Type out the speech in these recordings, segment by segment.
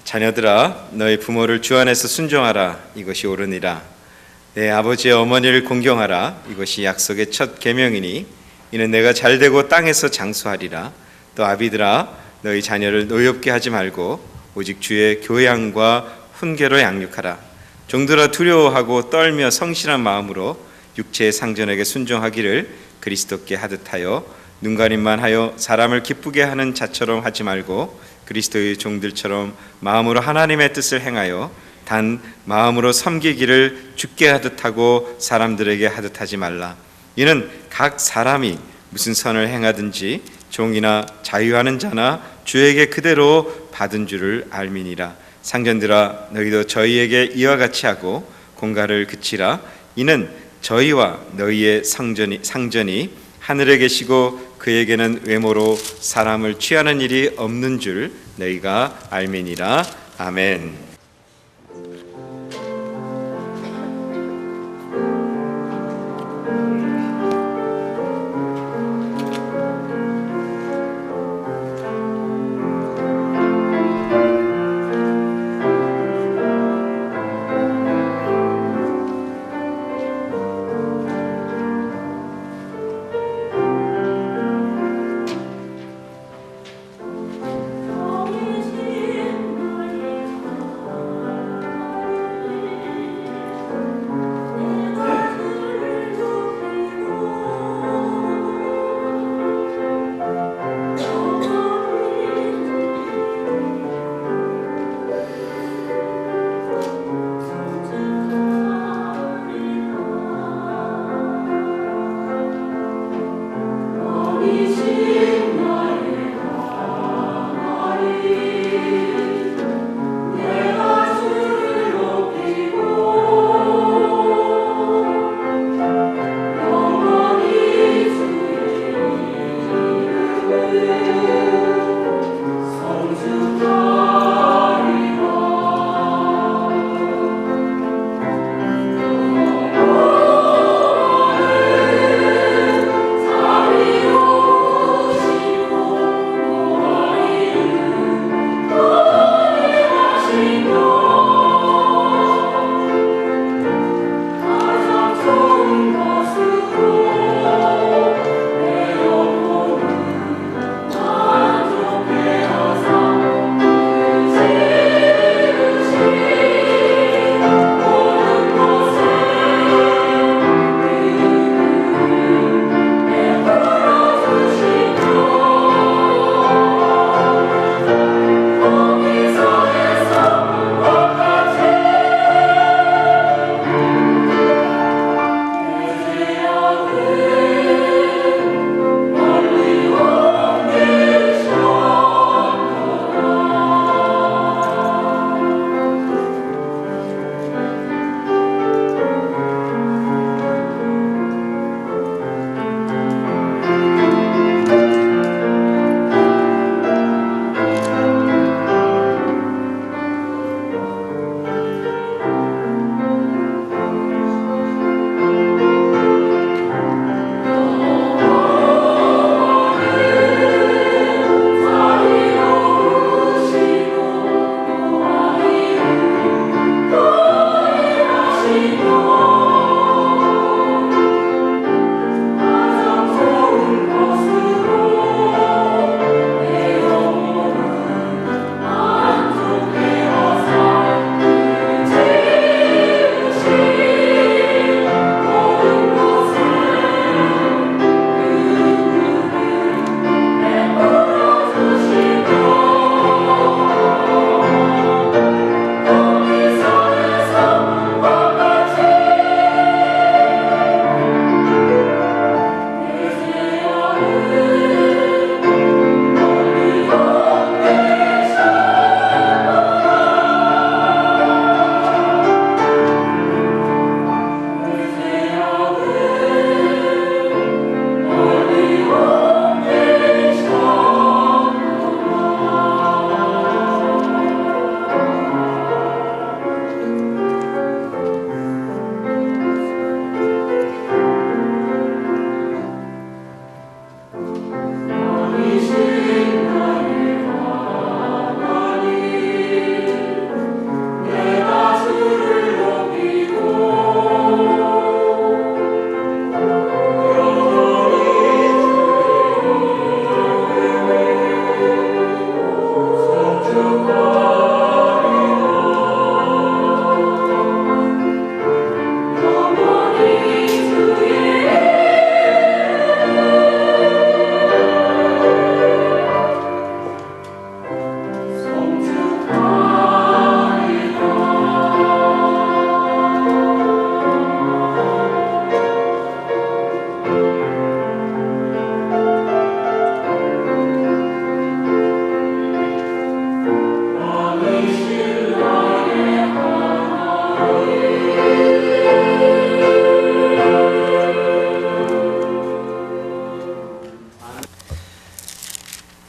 자녀들아 너희 부모를 주 안에서 순종하라. 이것이 옳으니라. 내 아버지의 어머니를 공경하라. 이것이 약속의 첫 계명이니 이는 내가 잘되고 땅에서 장수하리라. 또 아비들아 너희 자녀를 노엽게 하지 말고 오직 주의 교양과 훈계로 양육하라. 종들아 두려워하고 떨며 성실한 마음으로 육체의 상전에게 순종하기를 그리스도께 하듯하여 눈가림만 하여 사람을 기쁘게 하는 자처럼 하지 말고 그리스도의 종들처럼 마음으로 하나님의 뜻을 행하여 단 마음으로 섬기기를 주께 하듯 하고 사람들에게 하듯 하지 말라. 이는 각 사람이 무슨 선을 행하든지 종이나 자유하는 자나 주에게 그대로 받은 줄을 알미니라. 상전들아 너희도 저희에게 이와 같이 하고 공갈을 그치라. 이는 저희와 너희의 상전이 하늘에 계시고 그에게는 외모로 사람을 취하는 일이 없는 줄 너희가 알미니라. 아멘.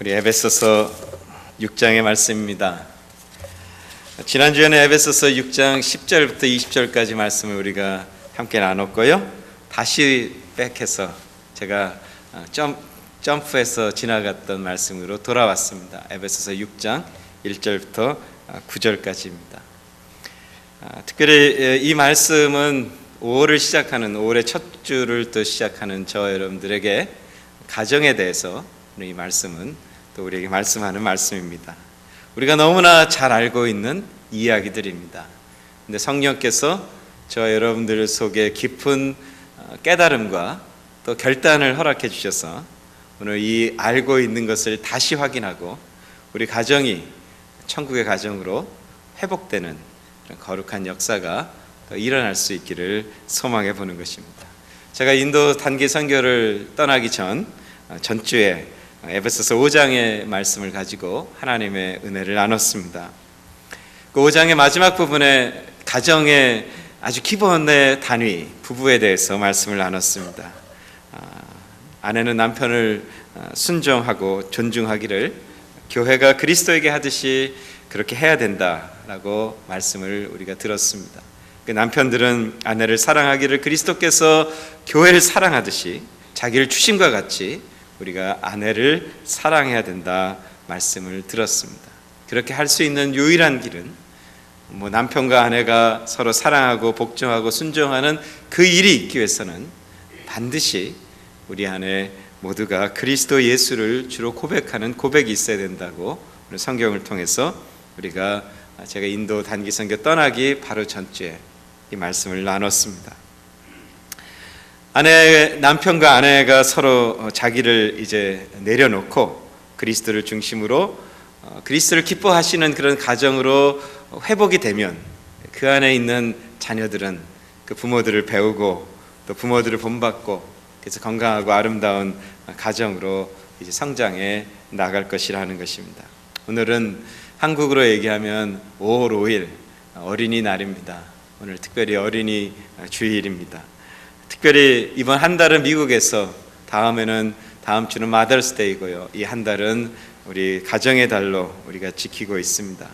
우리 에베소서 6장의 말씀입니다. 지난주에는 에베소서 6장 10절부터 20절까지 말씀을 우리가 함께 나눴고요. 다시 백해서 제가 점프해서 지나갔던 말씀으로 돌아왔습니다. 에베소서 6장 1절부터 9절까지입니다. 특별히 이 말씀은 5월을 시작하는 5월의 첫 주를 또 시작하는 저 여러분들에게 가정에 대해서 이 말씀은 또 우리에게 말씀하는 말씀입니다. 우리가 너무나 잘 알고 있는 이야기들입니다. 근데 성령께서 저 여러분들 속에 깊은 깨달음과 또 결단을 허락해 주셔서 오늘 이 알고 있는 것을 다시 확인하고 우리 가정이 천국의 가정으로 회복되는 거룩한 역사가 일어날 수 있기를 소망해 보는 것입니다. 제가 인도 단기 선교를 떠나기 전주에 에베소서 5장의 말씀을 가지고 하나님의 은혜를 나눴습니다. 그 5장의 마지막 부분에 가정의 아주 기본의 단위, 부부에 대해서 말씀을 나눴습니다. 아내는 남편을 순종하고 존중하기를 교회가 그리스도에게 하듯이 그렇게 해야 된다라고 말씀을 우리가 들었습니다. 그 남편들은 아내를 사랑하기를 그리스도께서 교회를 사랑하듯이 자기를 주심과 같이 우리가 아내를 사랑해야 된다 말씀을 들었습니다. 그렇게 할 수 있는 유일한 길은 남편과 아내가 서로 사랑하고 복종하고 순종하는 그 일이 있기 위해서는 반드시 우리 안에 모두가 그리스도 예수를 주로 고백하는 고백이 있어야 된다고 오늘 성경을 통해서 제가 인도 단기 선교 떠나기 바로 전주에 이 말씀을 나눴습니다. 남편과 아내가 서로 자기를 이제 내려놓고 그리스도를 중심으로 그리스도를 기뻐하시는 그런 가정으로 회복이 되면 그 안에 있는 자녀들은 그 부모들을 배우고 또 부모들을 본받고 그래서 건강하고 아름다운 가정으로 이제 성장해 나갈 것이라는 것입니다. 오늘은 한국으로 얘기하면 5월 5일 어린이날입니다. 오늘 특별히 어린이 주일입니다. 특별히 이번 한 달은 미국에서 다음 주는 마더스데이고요. 이 한 달은 우리 가정의 달로 우리가 지키고 있습니다.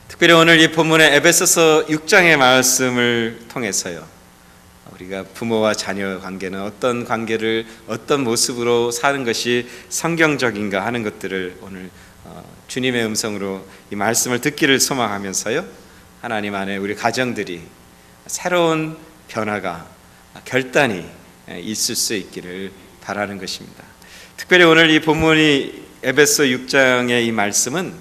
특별히 오늘 이 본문의 에베소서 6장의 말씀을 통해서요. 우리가 부모와 자녀 관계는 어떤 관계를 어떤 모습으로 사는 것이 성경적인가 하는 것들을 오늘 주님의 음성으로 이 말씀을 듣기를 소망하면서요. 하나님 안에 우리 가정들이 새로운 변화가 결단이 있을 수 있기를 바라는 것입니다. 특별히 오늘 이 본문이 에베소 6장의 이 말씀은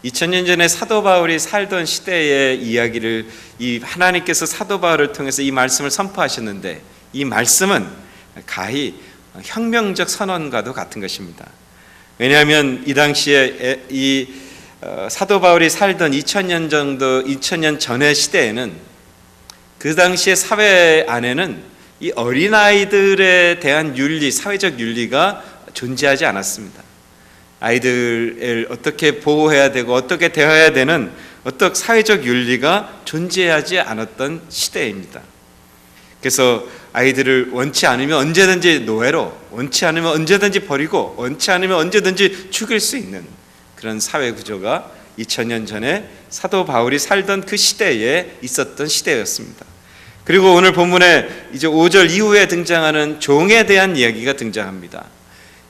2000년 전에 사도 바울이 살던 시대의 이야기를 이 하나님께서 사도 바울을 통해서 이 말씀을 선포하셨는데 이 말씀은 가히 혁명적 선언과도 같은 것입니다. 왜냐하면 이 당시에 이 사도 바울이 살던 2000년 전의 시대에는 그 당시의 사회 안에는 이 어린아이들에 대한 윤리, 사회적 윤리가 존재하지 않았습니다. 아이들을 어떻게 보호해야 되고 어떻게 대해야 되는 어떤 사회적 윤리가 존재하지 않았던 시대입니다. 그래서 아이들을 원치 않으면 언제든지 노예로, 원치 않으면 언제든지 버리고, 원치 않으면 언제든지 죽일 수 있는 그런 사회 구조가 2000년 전에 사도 바울이 살던 그 시대에 있었던 시대였습니다. 그리고 오늘 본문에 이제 5절 이후에 등장하는 종에 대한 이야기가 등장합니다.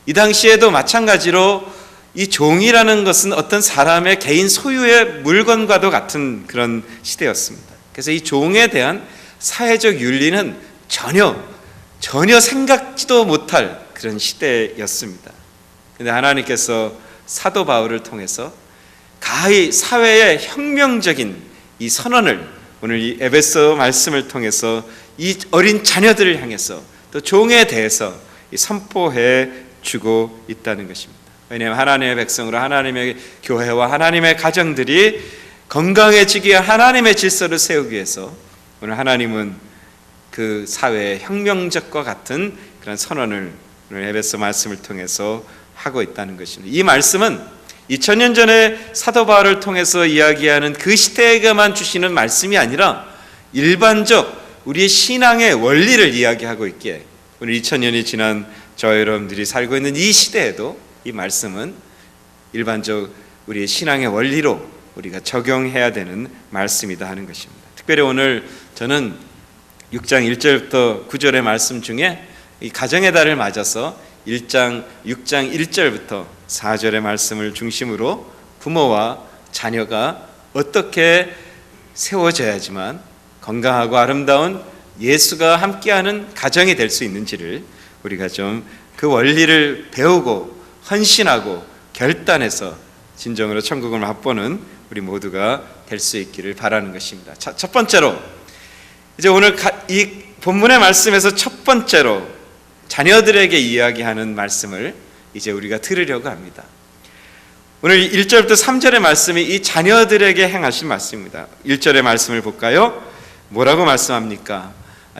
이 당시에도 마찬가지로 이 종이라는 것은 어떤 사람의 개인 소유의 물건과도 같은 그런 시대였습니다. 그래서 이 종에 대한 사회적 윤리는 전혀 생각지도 못할 그런 시대였습니다. 그런데 하나님께서 사도 바울을 통해서 가히 사회의 혁명적인 이 선언을 오늘 이 에베소 말씀을 통해서 이 어린 자녀들을 향해서 또 종에 대해서 선포해 주고 있다는 것입니다. 왜냐하면 하나님의 백성으로 하나님의 교회와 하나님의 가정들이 건강해지기 위해 하나님의 질서를 세우기 위해서 오늘 하나님은 그 사회의 혁명적과 같은 그런 선언을 오늘 에베소 말씀을 통해서 하고 있다는 것입니다. 이 말씀은 2000년 전에 사도 바울을 통해서 이야기하는 그 시대에게만 주시는 말씀이 아니라 일반적 우리의 신앙의 원리를 이야기하고 있기에 오늘 2000년이 지난 저 여러분들이 살고 있는 이 시대에도 이 말씀은 일반적 우리의 신앙의 원리로 우리가 적용해야 되는 말씀이다 하는 것입니다. 특별히 오늘 저는 6장 1절부터 9절의 말씀 중에 이 가정의 달을 맞아서 6장 1절부터 4절의 말씀을 중심으로 부모와 자녀가 어떻게 세워져야지만 건강하고 아름다운 예수가 함께하는 가정이 될 수 있는지를 우리가 좀 그 원리를 배우고 헌신하고 결단해서 진정으로 천국을 맛보는 우리 모두가 될 수 있기를 바라는 것입니다. 첫 번째로 이제 오늘 이 본문의 말씀에서 첫 번째로 자녀들에게 이야기하는 말씀을 이제 우리가 들으려고 합니다. 오늘 1절부터 3절의 말씀이 이 자녀들에게 행하신 말씀입니다. 1절의 말씀을 볼까요? 뭐라고 말씀합니까?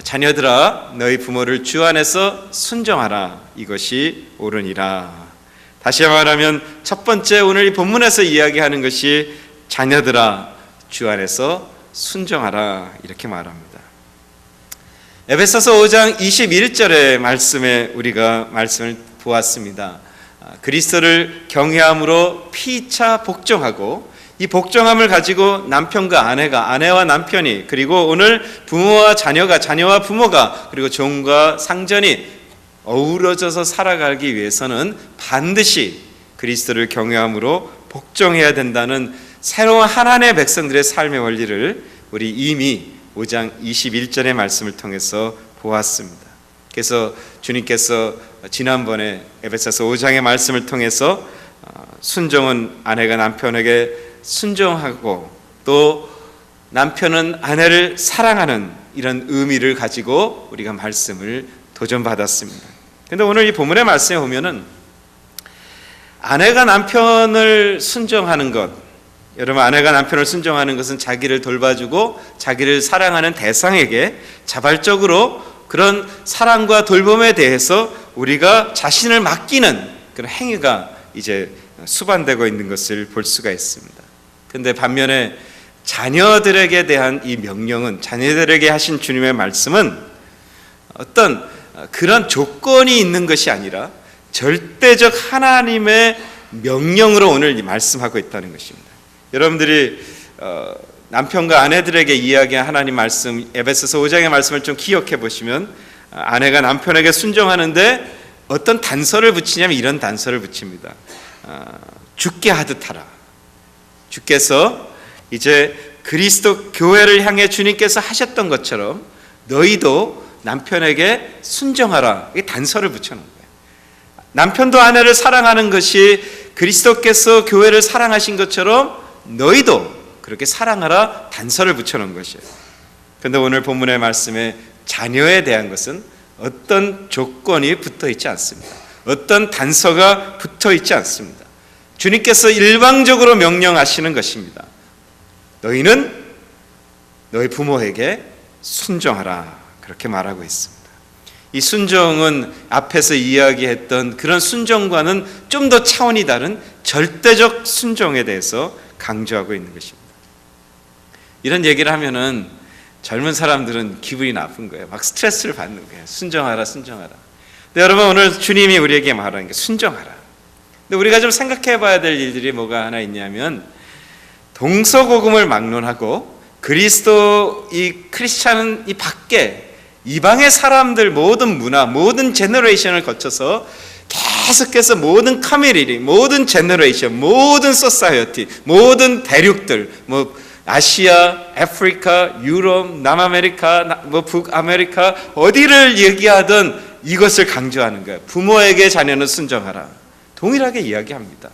자녀들아 너희 부모를 주 안에서 순종하라 이것이 옳으니라. 다시 말하면 첫 번째 오늘 이 본문에서 이야기하는 것이 자녀들아 주 안에서 순종하라 이렇게 말합니다. 에베소서 5장 21절의 말씀에 우리가 말씀을 보았습니다. 그리스도를 경외함으로 피차 복종하고 이 복종함을 가지고 남편과 아내가, 아내와 남편이, 그리고 오늘 부모와 자녀가, 자녀와 부모가, 그리고 종과 상전이 어우러져서 살아가기 위해서는 반드시 그리스도를 경외함으로 복종해야 된다는 새로운 하나님의 백성들의 삶의 원리를 우리 이미 5장 21절의 말씀을 통해서 보았습니다. 그래서 주님께서 지난번에 에베소서 5장의 말씀을 통해서 순종은 아내가 남편에게 순종하고 또 남편은 아내를 사랑하는 이런 의미를 가지고 우리가 말씀을 도전받았습니다. 그런데 오늘 이 본문의 말씀에 보면은 아내가 남편을 순종하는 것, 여러분 아내가 남편을 순종하는 것은 자기를 돌봐주고 자기를 사랑하는 대상에게 자발적으로 그런 사랑과 돌봄에 대해서 우리가 자신을 맡기는 그런 행위가 이제 수반되고 있는 것을 볼 수가 있습니다. 그런데 반면에 자녀들에게 대한 이 명령은, 자녀들에게 하신 주님의 말씀은 어떤 그런 조건이 있는 것이 아니라 절대적 하나님의 명령으로 오늘 말씀하고 있다는 것입니다. 여러분들이 남편과 아내들에게 이야기한 하나님 말씀, 에베소서 5장의 말씀을 좀 기억해 보시면 아내가 남편에게 순종하는데 어떤 단서를 붙이냐면 이런 단서를 붙입니다. 죽게 하듯 하라. 주께서 이제 그리스도 교회를 향해 주님께서 하셨던 것처럼 너희도 남편에게 순종하라. 이게 단서를 붙여놓은 거예요. 남편도 아내를 사랑하는 것이 그리스도께서 교회를 사랑하신 것처럼 너희도 그렇게 사랑하라 단서를 붙여놓은 것이에요. 그런데 오늘 본문의 말씀에 자녀에 대한 것은 어떤 조건이 붙어 있지 않습니다. 어떤 단서가 붙어 있지 않습니다. 주님께서 일방적으로 명령하시는 것입니다. 너희는 너희 부모에게 순종하라 그렇게 말하고 있습니다. 이 순종은 앞에서 이야기했던 그런 순종과는 좀 더 차원이 다른 절대적 순종에 대해서 강조하고 있는 것입니다. 이런 얘기를 하면은 젊은 사람들은 기분이 나쁜 거예요. 막 스트레스를 받는 거예요. 순종하라, 순종하라. 근데 여러분 오늘 주님이 우리에게 말하는 게 순종하라. 근데 우리가 좀 생각해 봐야 될 일들이 뭐가 하나 있냐면 동서고금을 막론하고 그리스도 이 크리스찬은 이 밖에 이방의 사람들 모든 문화, 모든 제너레이션을 거쳐서 계속해서 모든 커뮤니티, 모든 제너레이션, 모든 소사이어티, 모든 대륙들, 뭐 아시아, 아프리카, 유럽, 남아메리카, 뭐 북아메리카 어디를 얘기하든 이것을 강조하는 거예요. 부모에게 자녀는 순종하라. 동일하게 이야기합니다.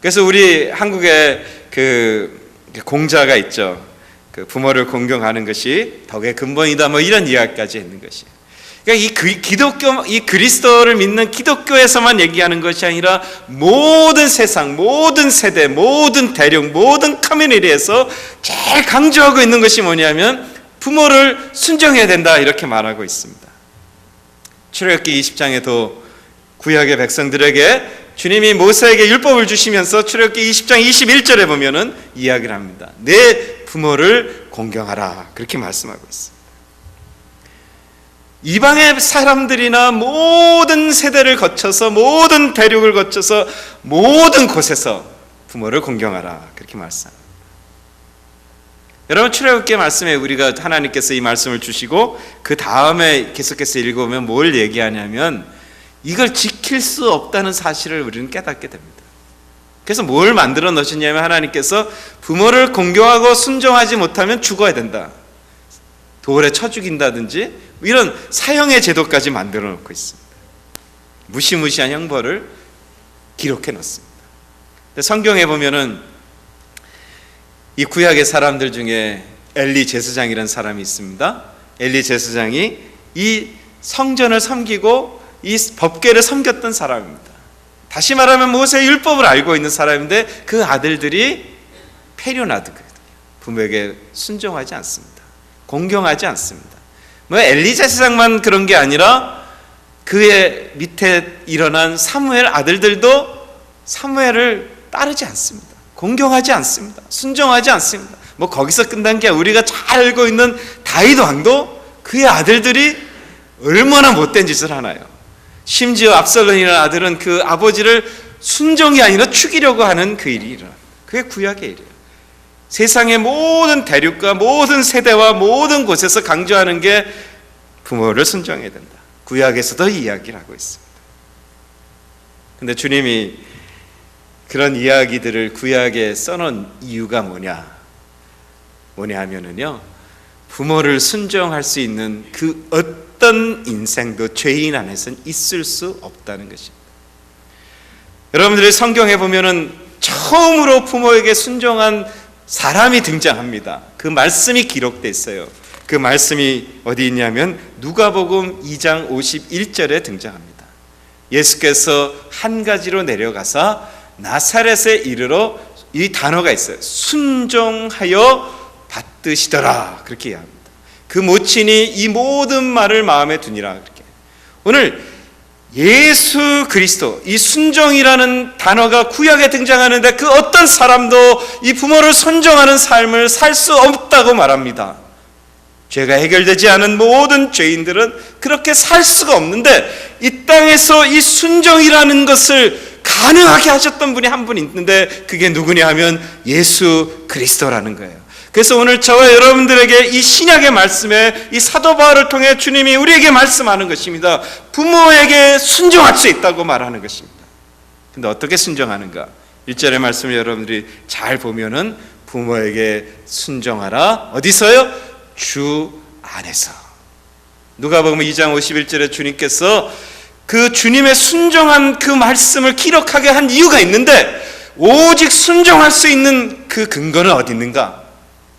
그래서 우리 한국에 그 공자가 있죠. 그 부모를 공경하는 것이 덕의 근본이다. 뭐 이런 이야기까지 있는 것이. 그러니까 이 그리스도를 믿는 기독교에서만 얘기하는 것이 아니라 모든 세상, 모든 세대, 모든 대륙, 모든 커뮤니티에서 제일 강조하고 있는 것이 뭐냐면 부모를 순종해야 된다 이렇게 말하고 있습니다. 출애굽기 20장에도 구약의 백성들에게 주님이 모세에게 율법을 주시면서 출애굽기 20장 21절에 보면은 이야기를 합니다. 내 부모를 공경하라 그렇게 말씀하고 있습니다. 이방의 사람들이나 모든 세대를 거쳐서 모든 대륙을 거쳐서 모든 곳에서 부모를 공경하라 그렇게 말씀합니다. 여러분, 출애굽기 말씀에 우리가 하나님께서 이 말씀을 주시고 그 다음에 계속해서 읽어보면 뭘 얘기하냐면 이걸 지킬 수 없다는 사실을 우리는 깨닫게 됩니다. 그래서 뭘 만들어 놓으셨냐면 하나님께서 부모를 공경하고 순종하지 못하면 죽어야 된다, 돌에 쳐 죽인다든지 이런 사형의 제도까지 만들어 놓고 있습니다. 무시무시한 형벌을 기록해 놓습니다. 성경에 보면은 이 구약의 사람들 중에 엘리 제사장이라는 사람이 있습니다. 엘리 제사장이 이 성전을 섬기고 이 법궤를 섬겼던 사람입니다. 다시 말하면 모세의 율법을 알고 있는 사람인데 그 아들들이 페류나드거든요. 부모에게 순종하지 않습니다. 공경하지 않습니다. 뭐 엘리 제사장만 그런 게 아니라 그의 밑에 일어난 사무엘 아들들도 사무엘을 따르지 않습니다. 공경하지 않습니다. 순종하지 않습니다. 뭐 거기서 끝난 게 우리가 잘 알고 있는 다윗 왕도 그의 아들들이 얼마나 못된 짓을 하나요? 심지어 압살롬이라는 아들은 그 아버지를 순종이 아니라 죽이려고 하는 그 일이 일어납니다. 그게 구약의 일이에요. 세상의 모든 대륙과 모든 세대와 모든 곳에서 강조하는 게 부모를 순종해야 된다. 구약에서도 이 이야기를 하고 있습니다. 근데 주님이 그런 이야기들을 구약에 써놓은 이유가 뭐냐 하면은요, 부모를 순종할 수 있는 그 어떤 인생도 죄인 안에서는 있을 수 없다는 것입니다. 여러분들이 성경에 보면은 처음으로 부모에게 순종한 사람이 등장합니다. 그 말씀이 기록되어 있어요. 그 말씀이 어디 있냐면 누가복음 2장 51절에 등장합니다. 예수께서 한 가지로 내려가사 나사렛에 이르러 이 단어가 있어요. 순종하여 받드시더라 그렇게 이야기합니다. 그 모친이 이 모든 말을 마음에 두니라 그렇게. 오늘 예수 그리스도, 이 순종이라는 단어가 구약에 등장하는데 그 어떤 사람도 이 부모를 순종하는 삶을 살 수 없다고 말합니다. 죄가 해결되지 않은 모든 죄인들은 그렇게 살 수가 없는데 이 땅에서 이 순종이라는 것을 가능하게 하셨던 분이 한 분 있는데 그게 누구냐 하면 예수 그리스도라는 거예요. 그래서 오늘 저와 여러분들에게 이 신약의 말씀에 이 사도 바울을 통해 주님이 우리에게 말씀하는 것입니다. 부모에게 순종할 수 있다고 말하는 것입니다. 근데 어떻게 순종하는가? 1절의 말씀을 여러분들이 잘 보면은 부모에게 순종하라. 어디서요? 주 안에서. 누가복음 2장 51절에 주님께서 그 주님의 순종한 그 말씀을 기록하게 한 이유가 있는데 오직 순종할 수 있는 그 근거는 어디 있는가?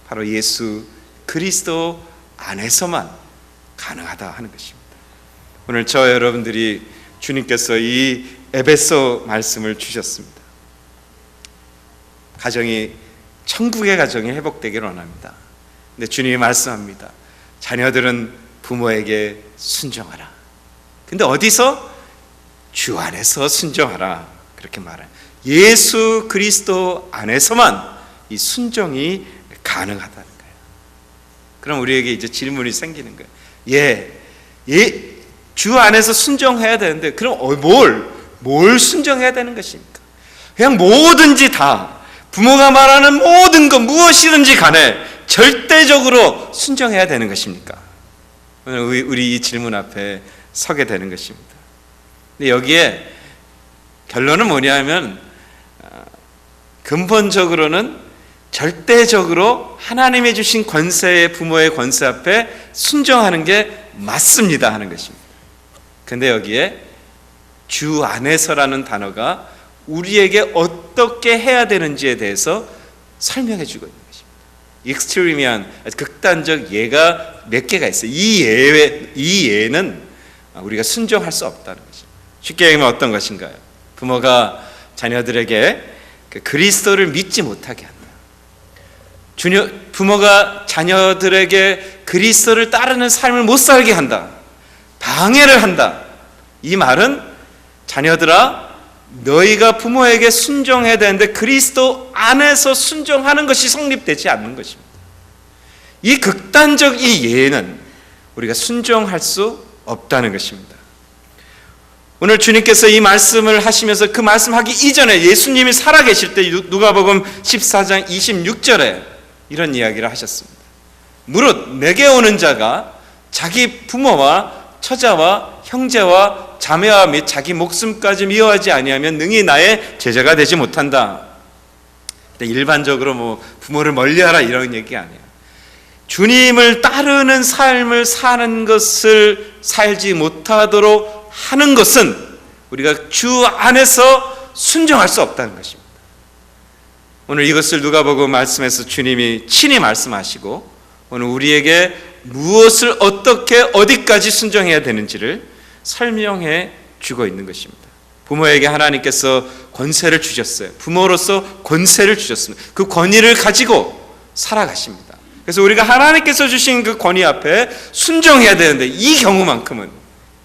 바로 예수 그리스도 안에서만 가능하다 하는 것입니다. 오늘 저 여러분들이 주님께서 이 에베소 말씀을 주셨습니다. 가정이 천국의 가정이 회복되기를 원합니다. 근데 주님이 말씀합니다. 자녀들은 부모에게 순종하라. 근데 어디서? 주 안에서 순종하라 그렇게 말해요. 예수 그리스도 안에서만 이 순종이 가능하다는 거예요. 그럼 우리에게 이제 질문이 생기는 거예요. 주 안에서 순종해야 되는데 그럼 뭘 순종해야 되는 것입니까? 그냥 뭐든지 다 부모가 말하는 모든 것 무엇이든지 간에 절대적으로 순종해야 되는 것입니까? 오늘 우리 이 질문 앞에 서게 되는 것입니다. 근데 여기에 결론은 뭐냐면 근본적으로는 절대적으로 하나님이 주신 권세의 부모의 권세 앞에 순종하는 게 맞습니다 하는 것입니다. 근데 여기에 주 안에서라는 단어가 우리에게 어떻게 해야 되는지에 대해서 설명해 주고 있는 것입니다. 익스트리미한 극단적 예가 몇 개가 있어요. 이 예는 우리가 순종할 수 없다는 것입니다. 쉽게 얘기하면 어떤 것인가요? 부모가 자녀들에게 그리스도를 믿지 못하게 한다. 부모가 자녀들에게 그리스도를 따르는 삶을 못 살게 한다. 방해를 한다. 이 말은 자녀들아 너희가 부모에게 순종해야 되는데 그리스도 안에서 순종하는 것이 성립되지 않는 것입니다. 이 극단적 이 예는 우리가 순종할 수 없다는 것입니다. 오늘 주님께서 이 말씀을 하시면서 그 말씀하기 이전에 예수님이 살아계실 때 누가복음 14장 26절에 이런 이야기를 하셨습니다. 무릇 내게 오는 자가 자기 부모와 처자와 형제와 자매와 및 자기 목숨까지 미워하지 아니하면 능히 나의 제자가 되지 못한다. 일반적으로 부모를 멀리하라 이런 얘기 아니에요. 주님을 따르는 삶을 사는 것을 살지 못하도록 하는 것은 우리가 주 안에서 순종할 수 없다는 것입니다. 오늘 이것을 누가복음 말씀에서 주님이 친히 말씀하시고 오늘 우리에게 무엇을 어떻게 어디까지 순종해야 되는지를 설명해 주고 있는 것입니다. 부모에게 하나님께서 권세를 주셨어요. 부모로서 권세를 주셨습니다. 그 권위를 가지고 살아가십니다. 그래서 우리가 하나님께서 주신 그 권위 앞에 순종해야 되는데 이 경우만큼은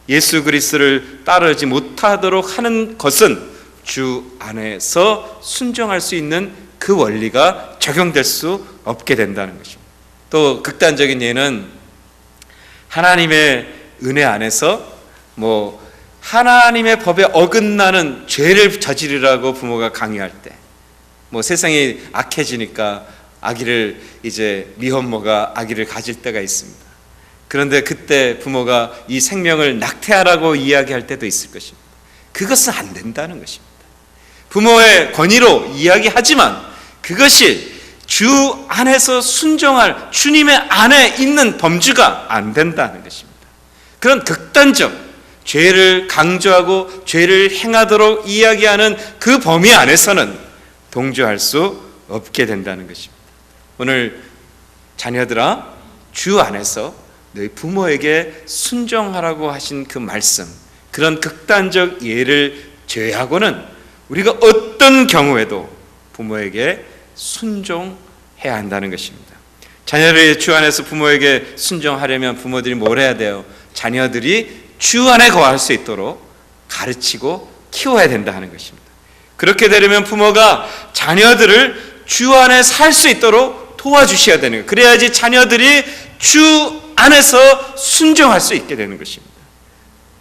예수 그리스도를 따르지 못하도록 하는 것은 주 안에서 순종할 수 있는 그 원리가 적용될 수 없게 된다는 것입니다. 또 극단적인 예는 하나님의 은혜 안에서 하나님의 법에 어긋나는 죄를 저지르라고 부모가 강요할 때, 세상이 악해지니까 아기를 이제 미혼모가 아기를 가질 때가 있습니다. 그런데 그때 부모가 이 생명을 낙태하라고 이야기할 때도 있을 것입니다. 그것은 안 된다는 것입니다. 부모의 권위로 이야기하지만 그것이 주 안에서 순종할 주님의 안에 있는 범주가 안 된다는 것입니다. 그런 극단적 죄를 강조하고 죄를 행하도록 이야기하는 그 범위 안에서는 동조할 수 없게 된다는 것입니다. 오늘 자녀들아, 주 안에서 너희 부모에게 순종하라고 하신 그 말씀, 그런 극단적 예를 제외하고는 우리가 어떤 경우에도 부모에게 순종해야 한다는 것입니다. 자녀들이 주 안에서 부모에게 순종하려면 부모들이 뭘 해야 돼요? 자녀들이 주 안에 거할 수 있도록 가르치고 키워야 된다 하는 것입니다. 그렇게 되려면 부모가 자녀들을 주 안에 살 수 있도록 도와주셔야 되는 거예요. 그래야지 자녀들이 주 안에서 순종할 수 있게 되는 것입니다.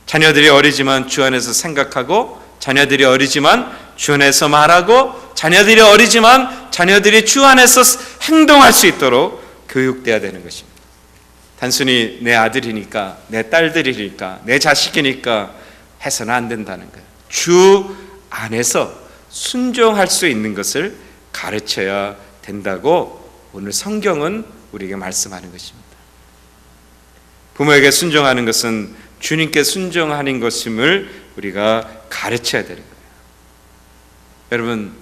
자녀들이 어리지만 주 안에서 생각하고, 자녀들이 어리지만 주 안에서 말하고, 자녀들이 어리지만 자녀들이 주 안에서 행동할 수 있도록 교육돼야 되는 것입니다. 단순히 내 아들이니까, 내 딸들이니까, 내 자식이니까 해서는 안 된다는 거예요. 주 안에서 순종할 수 있는 것을 가르쳐야 된다고 오늘 성경은 우리에게 말씀하는 것입니다. 부모에게 순종하는 것은 주님께 순종하는 것임을 우리가 가르쳐야 되는 거예요. 여러분,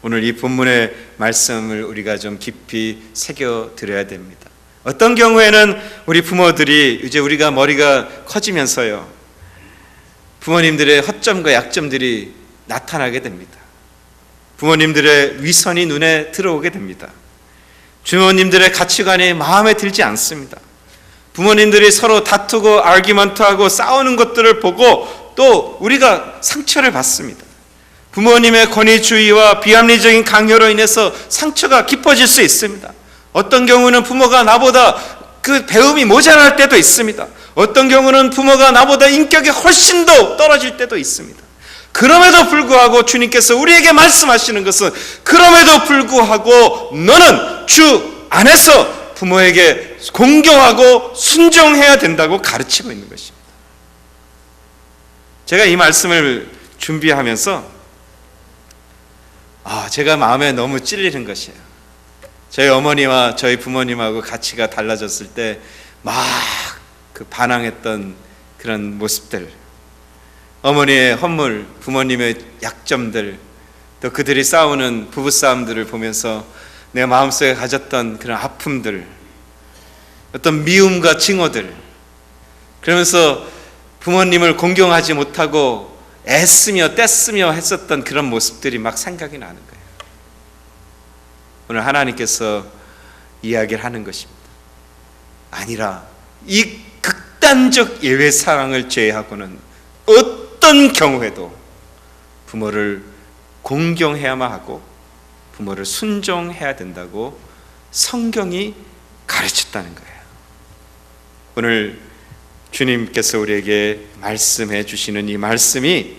오늘 이 본문의 말씀을 우리가 좀 깊이 새겨드려야 됩니다. 어떤 경우에는 우리 부모들이 이제 우리가 머리가 커지면서요, 부모님들의 허점과 약점들이 나타나게 됩니다. 부모님들의 위선이 눈에 들어오게 됩니다. 부모님들의 가치관이 마음에 들지 않습니다. 부모님들이 서로 다투고 아르기먼트하고 싸우는 것들을 보고 또 우리가 상처를 받습니다. 부모님의 권위주의와 비합리적인 강요로 인해서 상처가 깊어질 수 있습니다. 어떤 경우는 부모가 나보다 그 배움이 모자랄 때도 있습니다. 어떤 경우는 부모가 나보다 인격이 훨씬 더 떨어질 때도 있습니다. 그럼에도 불구하고 주님께서 우리에게 말씀하시는 것은, 그럼에도 불구하고 너는 주 안에서 부모에게 공경하고 순종해야 된다고 가르치고 있는 것입니다. 제가 이 말씀을 준비하면서 제가 마음에 너무 찔리는 것이에요. 저희 어머니와 저희 부모님하고 가치가 달라졌을 때 막 그 반항했던 그런 모습들, 어머니의 허물, 부모님의 약점들, 또 그들이 싸우는 부부싸움들을 보면서 내 마음속에 가졌던 그런 아픔들, 어떤 미움과 증오들, 그러면서 부모님을 공경하지 못하고 애쓰며 떼쓰며 했었던 그런 모습들이 막 생각이 나는 거예요. 오늘 하나님께서 이야기를 하는 것입니다. 아니라 이 극단적 예외 상황을 제외하고는 어떤 경우에도 부모를 공경해야만 하고 부모를 순종해야 된다고 성경이 가르쳤다는 거예요. 오늘 주님께서 우리에게 말씀해 주시는 이 말씀이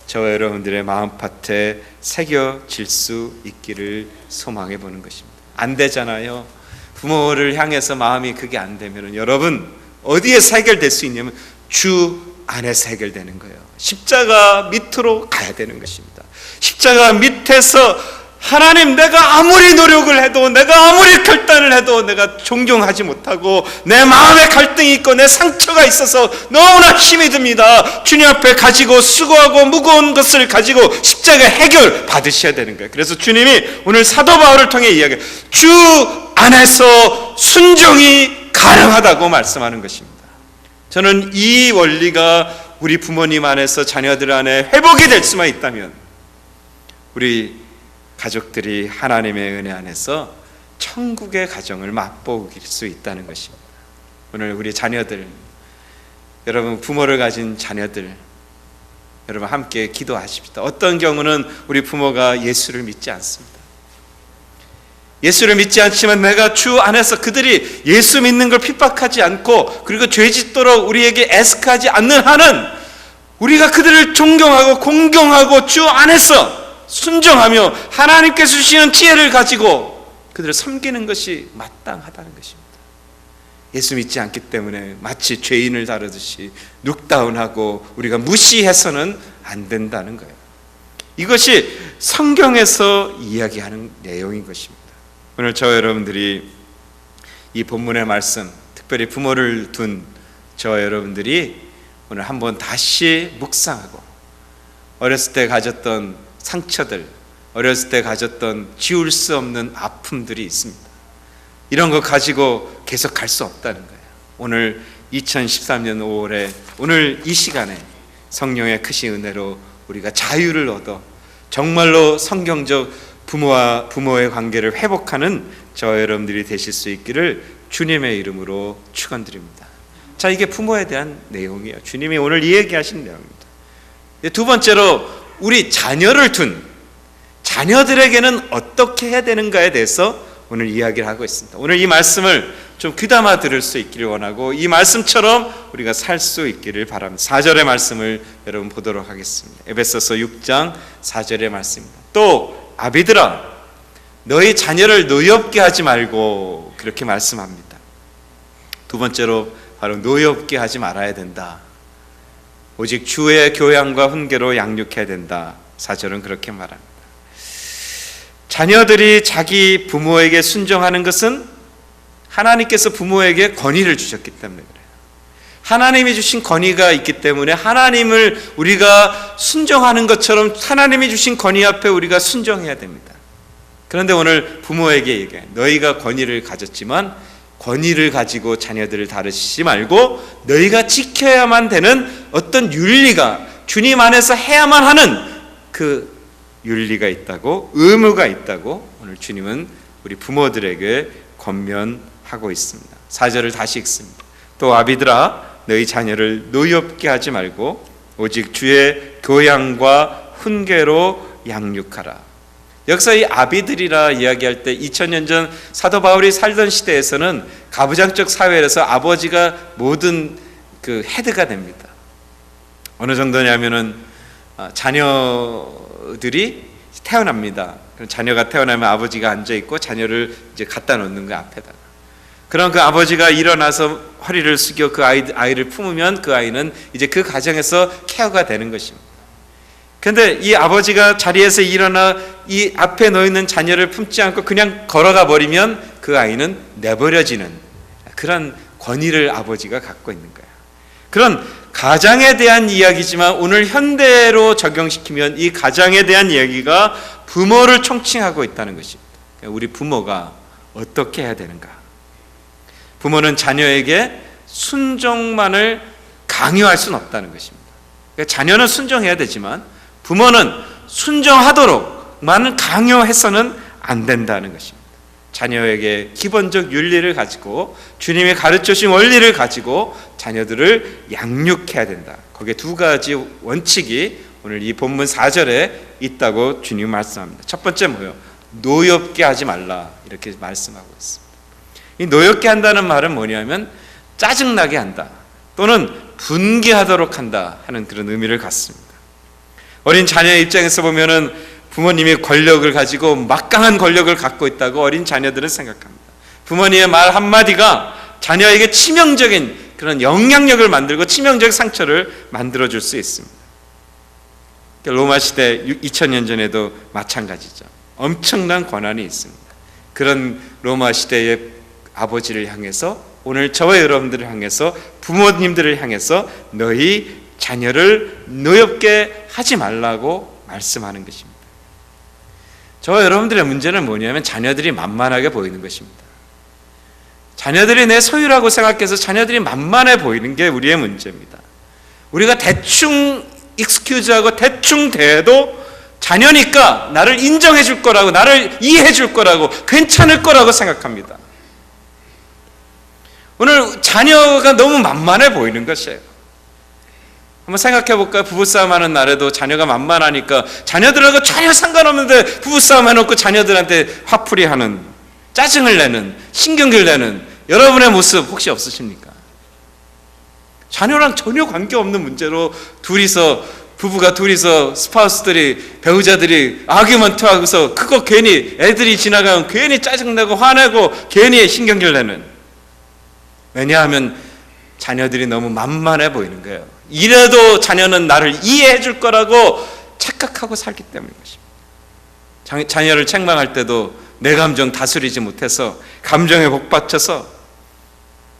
저와 여러분들의 마음밭에 새겨질 수 있기를 소망해 보는 것입니다. 안 되잖아요. 부모를 향해서 마음이 그게 안 되면 여러분 어디에 해결될 수 있냐면 주 안에서 해결되는 거예요. 십자가 밑으로 가야 되는 것입니다. 십자가 밑에서 하나님, 내가 아무리 노력을 해도, 내가 아무리 결단을 해도 내가 존경하지 못하고 내 마음에 갈등이 있고 내 상처가 있어서 너무나 힘이 듭니다. 주님 앞에 가지고 수고하고 무거운 것을 가지고 십자가 해결 받으셔야 되는 거예요. 그래서 주님이 오늘 사도 바울을 통해 이야기해요. 주 안에서 순종이 가능하다고 말씀하는 것입니다. 저는 이 원리가 우리 부모님 안에서 자녀들 안에 회복이 될 수만 있다면 우리 가족들이 하나님의 은혜 안에서 천국의 가정을 맛보길 수 있다는 것입니다. 오늘 우리 자녀들, 여러분 부모를 가진 자녀들, 여러분 함께 기도하십시다. 어떤 경우는 우리 부모가 예수를 믿지 않습니다. 예수를 믿지 않지만 내가 주 안에서 그들이 예수 믿는 걸 핍박하지 않고 그리고 죄짓도록 우리에게 애석하지 않는 한은 우리가 그들을 존경하고 공경하고 주 안에서 순종하며 하나님께서 주시는 지혜를 가지고 그들을 섬기는 것이 마땅하다는 것입니다. 예수 믿지 않기 때문에 마치 죄인을 다루듯이 룩다운하고 우리가 무시해서는 안 된다는 거예요. 이것이 성경에서 이야기하는 내용인 것입니다. 오늘 저와 여러분들이 이 본문의 말씀, 특별히 부모를 둔 저와 여러분들이 오늘 한번 다시 묵상하고 어렸을 때 가졌던 상처들, 어렸을 때 가졌던 지울 수 없는 아픔들이 있습니다. 이런 거 가지고 계속 갈 수 없다는 거예요. 오늘 2013년 5월에 오늘 이 시간에 성령의 크신 은혜로 우리가 자유를 얻어 정말로 성경적 부모와 부모의 관계를 회복하는 저와 여러분들이 되실 수 있기를 주님의 이름으로 축원드립니다. 자, 이게 부모에 대한 내용이에요. 주님이 오늘 이 얘기하신 내용입니다. 두 번째로 우리 자녀를 둔 자녀들에게는 어떻게 해야 되는가에 대해서 오늘 이야기를 하고 있습니다. 오늘 이 말씀을 좀 귀담아 들을 수 있기를 원하고 이 말씀처럼 우리가 살 수 있기를 바랍니다. 4절의 말씀을 여러분 보도록 하겠습니다. 에베소서 6장 4절의 말씀입니다. 또 아비들아 너희 자녀를 노엽게 하지 말고, 그렇게 말씀합니다. 두 번째로 바로 노엽게 하지 말아야 된다. 오직 주의 교양과 훈계로 양육해야 된다. 4절은 그렇게 말합니다. 자녀들이 자기 부모에게 순종하는 것은 하나님께서 부모에게 권위를 주셨기 때문에 그래요. 하나님이 주신 권위가 있기 때문에 하나님을 우리가 순종하는 것처럼 하나님이 주신 권위 앞에 우리가 순종해야 됩니다. 그런데 오늘 부모에게 얘기해요. 너희가 권위를 가졌지만 권위를 가지고 자녀들을 다루시지 말고 너희가 지켜야만 되는 어떤 윤리가, 주님 안에서 해야만 하는 그 윤리가 있다고, 의무가 있다고 오늘 주님은 우리 부모들에게 권면하고 있습니다. 4절을 다시 읽습니다. 또 아비들아 너희 자녀를 노엽게 하지 말고 오직 주의 교양과 훈계로 양육하라. 여기서 이 아비들이라 이야기할 때 2000년 전 사도 바울이 살던 시대에서는 가부장적 사회에서 아버지가 모든 그 헤드가 됩니다. 어느 정도냐면은 자녀들이 태어납니다. 자녀가 태어나면 아버지가 앉아 있고 자녀를 이제 갖다 놓는 거 앞에다가. 그럼 그 아버지가 일어나서 허리를 숙여 그 아이를 품으면 그 아이는 이제 그 가정에서 케어가 되는 것입니다. 그런데 이 아버지가 자리에서 일어나 이 앞에 놓여 있는 자녀를 품지 않고 그냥 걸어가 버리면 그 아이는 내버려지는 그런 권위를 아버지가 갖고 있는 거예요. 그런 가장에 대한 이야기지만 오늘 현대로 적용시키면 이 가장에 대한 이야기가 부모를 총칭하고 있다는 것입니다. 우리 부모가 어떻게 해야 되는가? 부모는 자녀에게 순종만을 강요할 수는 없다는 것입니다. 자녀는 순종해야 되지만 부모는 순종하도록만 강요해서는 안 된다는 것입니다. 자녀에게 기본적 윤리를 가지고 주님이 가르쳐주신 원리를 가지고 자녀들을 양육해야 된다. 거기에 두 가지 원칙이 오늘 이 본문 4절에 있다고 주님 말씀합니다. 첫 번째 뭐예요? 노엽게 하지 말라, 이렇게 말씀하고 있습니다. 이 노엽게 한다는 말은 뭐냐면 짜증나게 한다, 또는 분개하도록 한다 하는 그런 의미를 갖습니다. 어린 자녀의 입장에서 보면은 부모님이 권력을 가지고 막강한 권력을 갖고 있다고 어린 자녀들은 생각합니다. 부모님의 말 한마디가 자녀에게 치명적인 그런 영향력을 만들고 치명적 상처를 만들어줄 수 있습니다. 로마 시대 2000년 전에도 마찬가지죠. 엄청난 권한이 있습니다. 그런 로마 시대의 아버지를 향해서 오늘 저와 여러분들을 향해서 부모님들을 향해서 너희 자녀를 노엽게 하지 말라고 말씀하는 것입니다. 저와 여러분들의 문제는 뭐냐면 자녀들이 만만하게 보이는 것입니다. 자녀들이 내 소유라고 생각해서 자녀들이 만만해 보이는 게 우리의 문제입니다. 우리가 대충 익스큐즈하고 대충 대해도 자녀니까 나를 인정해 줄 거라고, 나를 이해해 줄 거라고, 괜찮을 거라고 생각합니다. 오늘 자녀가 너무 만만해 보이는 것이에요. 한번 생각해 볼까요? 부부싸움 하는 날에도 자녀가 만만하니까 자녀들하고 전혀 상관없는데 부부싸움 해놓고 자녀들한테 화풀이 하는, 짜증을 내는, 신경질 내는 여러분의 모습 혹시 없으십니까? 자녀랑 전혀 관계없는 문제로 부부가 둘이서 스파우스들이, 배우자들이 아규먼트 하고서 그거 괜히 애들이 지나가면 괜히 짜증내고 화내고 괜히 신경질 내는, 왜냐하면 자녀들이 너무 만만해 보이는 거예요. 이래도 자녀는 나를 이해해 줄 거라고 착각하고 살기 때문인 것입니다. 자녀를 책망할 때도 내 감정 다스리지 못해서 감정에 복받쳐서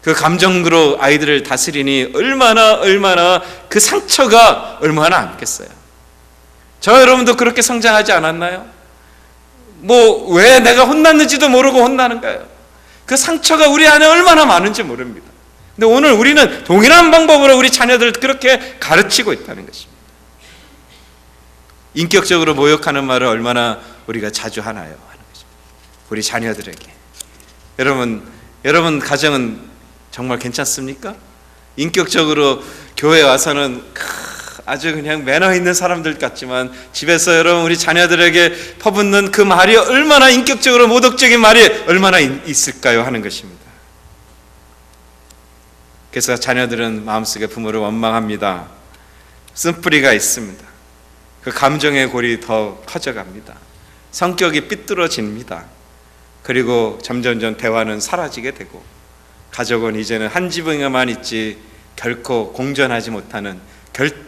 그 감정으로 아이들을 다스리니 얼마나 그 상처가 얼마나 안겠어요. 저 여러분도 그렇게 성장하지 않았나요? 왜 내가 혼났는지도 모르고 혼나는 거예요. 그 상처가 우리 안에 얼마나 많은지 모릅니다. 근데 오늘 우리는 동일한 방법으로 우리 자녀들을 그렇게 가르치고 있다는 것입니다. 인격적으로 모욕하는 말을 얼마나 우리가 자주 하나요? 하는 것입니다. 우리 자녀들에게. 여러분 가정은 정말 괜찮습니까? 인격적으로 교회 와서는 아주 그냥 매너 있는 사람들 같지만 집에서 여러분 우리 자녀들에게 퍼붓는 그 말이 얼마나 인격적으로 모독적인 말이 얼마나 있을까요? 하는 것입니다. 그래서 자녀들은 마음속에 부모를 원망합니다. 쓴뿌리가 있습니다. 그 감정의 골이 더 커져갑니다. 성격이 삐뚤어집니다. 그리고 점점점 대화는 사라지게 되고 가족은 이제는 한 지붕에만 있지 결코 공존하지 못하는,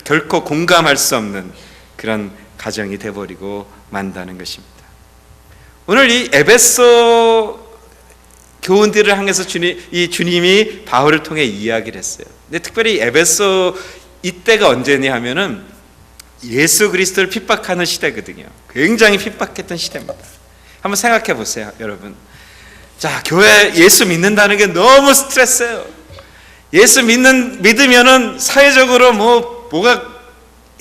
결코 공감할 수 없는 그런 가정이 되어버리고 만다는 것입니다. 오늘 이 에베소 교훈들을 향해서 주님이 바울을 통해 이야기를 했어요. 근데 특별히 에베소 이때가 언제냐 하면은 예수 그리스도를 핍박하는 시대거든요. 굉장히 핍박했던 시대입니다. 한번 생각해 보세요, 여러분. 자, 교회 예수 믿는다는 게 너무 스트레스예요. 예수 믿으면은 사회적으로 뭐가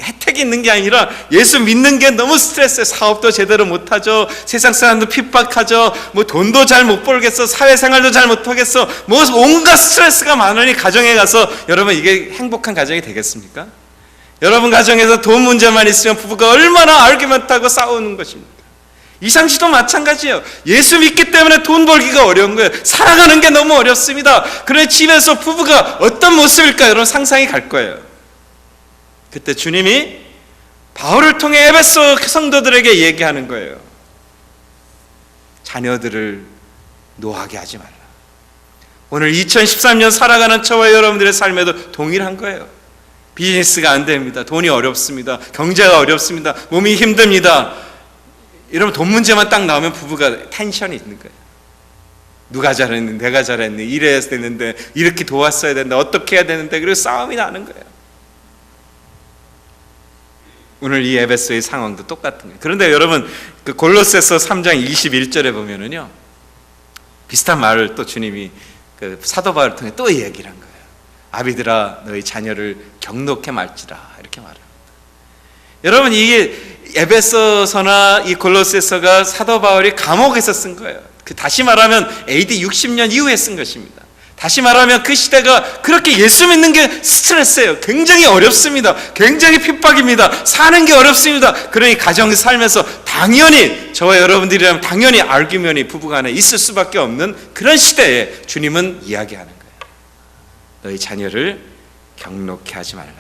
혜택이 있는 게 아니라 예수 믿는 게 너무 스트레스예요. 사업도 제대로 못하죠. 세상 사람도 핍박하죠. 돈도 잘 못 벌겠어. 사회생활도 잘 못하겠어. 온갖 스트레스가 많으니 가정에 가서 여러분 이게 행복한 가정이 되겠습니까? 여러분 가정에서 돈 문제만 있으면 부부가 얼마나 아르기먼트하고 싸우는 것입니까? 이상시도 마찬가지예요. 예수 믿기 때문에 돈 벌기가 어려운 거예요. 살아가는 게 너무 어렵습니다. 그런데 집에서 부부가 어떤 모습일까 여러분 상상이 갈 거예요. 그때 주님이 바울을 통해 에베소 성도들에게 얘기하는 거예요. 자녀들을 노하게 하지 말라. 오늘 2013년 살아가는 저와 여러분들의 삶에도 동일한 거예요. 비즈니스가 안 됩니다. 돈이 어렵습니다. 경제가 어렵습니다. 몸이 힘듭니다. 여러분 돈 문제만 딱 나오면 부부가 텐션이 있는 거예요. 누가 잘했는데, 내가 잘했는데, 이래야 되는데, 이렇게 도왔어야 되는데, 어떻게 해야 되는데, 그리고 싸움이 나는 거예요. 오늘 이 에베소의 상황도 똑같은 거예요. 그런데 여러분 그 골로새서 3장 21절에 보면은요 비슷한 말을 또 주님이 그 사도 바울을 통해 또 얘기를 한 거예요. 아비들아 너희 자녀를 경록해 말지라 이렇게 말합니다. 여러분 이게 에베소서나 이 골로새서가 사도 바울이 감옥에서 쓴 거예요. 다시 말하면 AD 60년 이후에 쓴 것입니다. 다시 말하면 그 시대가 그렇게 예수 믿는 게 스트레스예요. 굉장히 어렵습니다. 굉장히 핍박입니다. 사는 게 어렵습니다. 그러니 가정에 살면서 당연히 저와 여러분들이라면 당연히 알규면이 부부간에 있을 수밖에 없는 그런 시대에 주님은 이야기하는 거예요. 너희 자녀를 경록케 하지 말라.